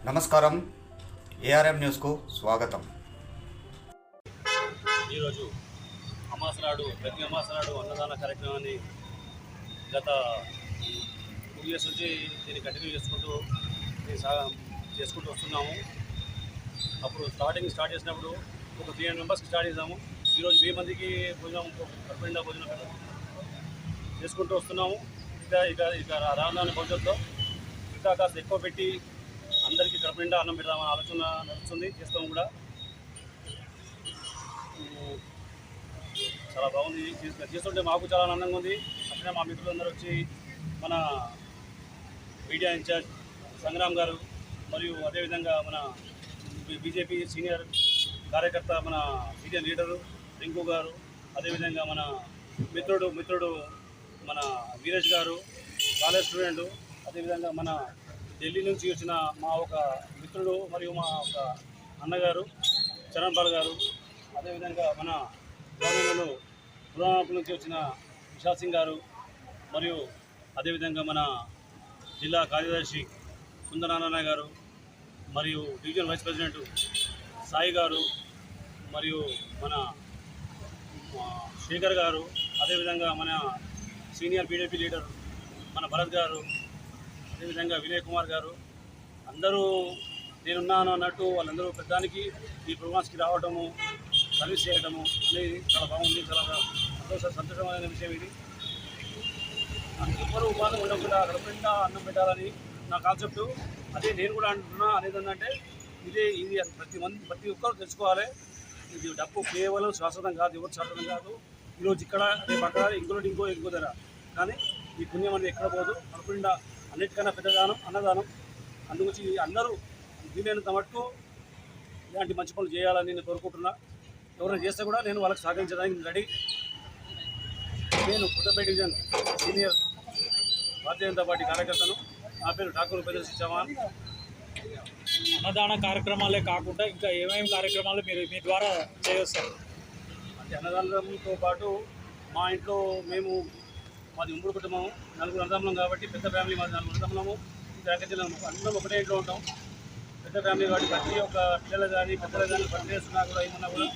నమస్కారం, ఏఆర్ఎం న్యూస్కు స్వాగతం. ఈరోజు ప్రతి అమాసనాడు అన్నదాన కార్యక్రమాన్ని గత 2 years నుంచి దీన్ని కంటిన్యూ చేసుకుంటూ వస్తున్నాము. అప్పుడు స్టార్ట్ చేసినప్పుడు ఒక 300 members స్టార్ట్ చేసాము. ఈరోజు 1000 మందికి భోజనం చేసుకుంటూ వస్తున్నాము. ఇక రానున్న భవిష్యత్తులో ఇంకా కాస్త ఎక్కువ పెట్టి అందరికీ కడుపు నిండా అన్నం పెడదామని ఆలోచన నడుస్తుంది, చేస్తాము కూడా. చాలా బాగుంది, చేస్తుంటే మాకు చాలా ఆనందంగా ఉంది. అట్లనే మా మిత్రులందరూ వచ్చి మన మీడియా ఇన్ఛార్జ్ సంగ్రామ్ గారు, మరియు అదేవిధంగా మన బీజేపీ సీనియర్ కార్యకర్త మన సీనియర్ లీడరు రింకు గారు, అదేవిధంగా మన మిత్రుడు మన వీరేష్ గారు, కాలేజ్ స్టూడెంటు, అదేవిధంగా మన ఢిల్లీ నుంచి వచ్చిన మా ఒక మిత్రుడు మరియు మా ఒక అన్నగారు చరణ్ పాల్ గారు, అదేవిధంగా మన గవర్నమెంట్ పురాణాపుల నుంచి వచ్చిన విశాల్ సింగ్ గారు, మరియు అదేవిధంగా మన జిల్లా కార్యదర్శి సుందరనారాయణ గారు, మరియు డివిజనల్ వైస్ ప్రెసిడెంట్ సాయి గారు, మరియు మన శేఖర్ గారు, అదేవిధంగా మన సీనియర్ బీజేపీ లీడర్ మన భరత్ గారు, అదేవిధంగా వినయ్ కుమార్ గారు, అందరూ నేనున్నాను అన్నట్టు వాళ్ళందరూ పెద్దానికి ఈ ప్రోగ్రామ్స్కి రావడము, సర్వీస్ చేయడము అనేది చాలా బాగుంది. చాలా సంతోషమైన విషయం ఇది. ఎవరు ఉపాధి ఉండకుండా కడుపునిండా అన్నం పెట్టాలని నా కాన్సెప్టు. అదే నేను కూడా అంటున్నా. అనేది ఏంటంటే ఇది ప్రతి ఒక్కరు తెలుసుకోవాలి. ఇది డబ్బు కేవలం శాశ్వతం కాదు, ఎవరు శాశ్వతం కాదు. ఈరోజు ఇక్కడ, రేపు అక్కడ, ఇంకో ధర. కానీ ఈ పుణ్యం అనేది ఎక్కడ పోదు. కడుపునిండా అన్నిటికన్నా పెద్ద దానం అన్నదానం. అందుగురించి అందరూ వీలైనంత మటుకు ఇలాంటి మంచి పనులు చేయాలని నేను కోరుకుంటున్నా. ఎవరైనా చేస్తే కూడా నేను వాళ్ళకి సహకరించడానికి రెడీ. నేను Kothapeta division senior Bharatiya Janata party కార్యకర్తను. నా పేరు ఠాకూర్ ఉపేంద్ర చౌహాన్. అన్నదాన కార్యక్రమాలే కాకుండా ఇంకా ఏమేమి కార్యక్రమాలు మీరు మీ ద్వారా చేయొస్తారు? అంటే అన్నదానంతో పాటు మా ఇంట్లో మాది ఉమ్మడి కుటుంబం, 4 అన్నదమ్ములం కాబట్టి పెద్ద ఫ్యామిలీ. మాది 4 అన్నదమ్ములము, అందరం ఒకటే ఇంట్లో ఉంటాం. పెద్ద ఫ్యామిలీ కాబట్టి ప్రతి ఒక్క పిల్లలు కానీ పెద్దలు కానీ బర్త్డే ఉన్నా కూడా ఏమన్నా కూడా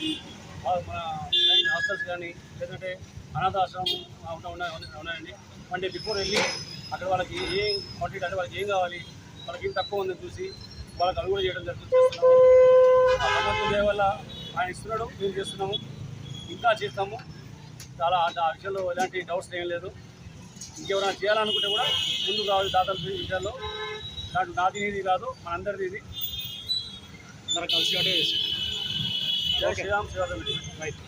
మన లైన్ హాస్టల్స్ కానీ లేదంటే అనాథాశ్రమం ఉన్నాయండి. 1 day బిఫోర్ వెళ్ళి అక్కడ వాళ్ళకి ఏం క్వాంటిటీ అంటే వాళ్ళకి ఏం కావాలి, వాళ్ళకి ఏం తక్కువ ఉందని చూసి వాళ్ళకి అడుగులు చేయడం జరుగుతుంది. ఆ భగవంతుడి దయ వల్ల ఆయన ఇస్తున్నాడు, మేము చేస్తున్నాము, ఇంకా చేస్తాము. చాలా ఆ విషయంలో ఎలాంటి డౌట్స్ ఏం లేదు. ఇంకెవరైనా చేయాలనుకుంటే కూడా ముందు కావాలి దాతల విషయాల్లో. దాంట్లో నాది నీది కాదు, మనందరిది ఇది. అందరం కలిసి జై శ్రీరామ్, శ్రీరామ్. రైట్.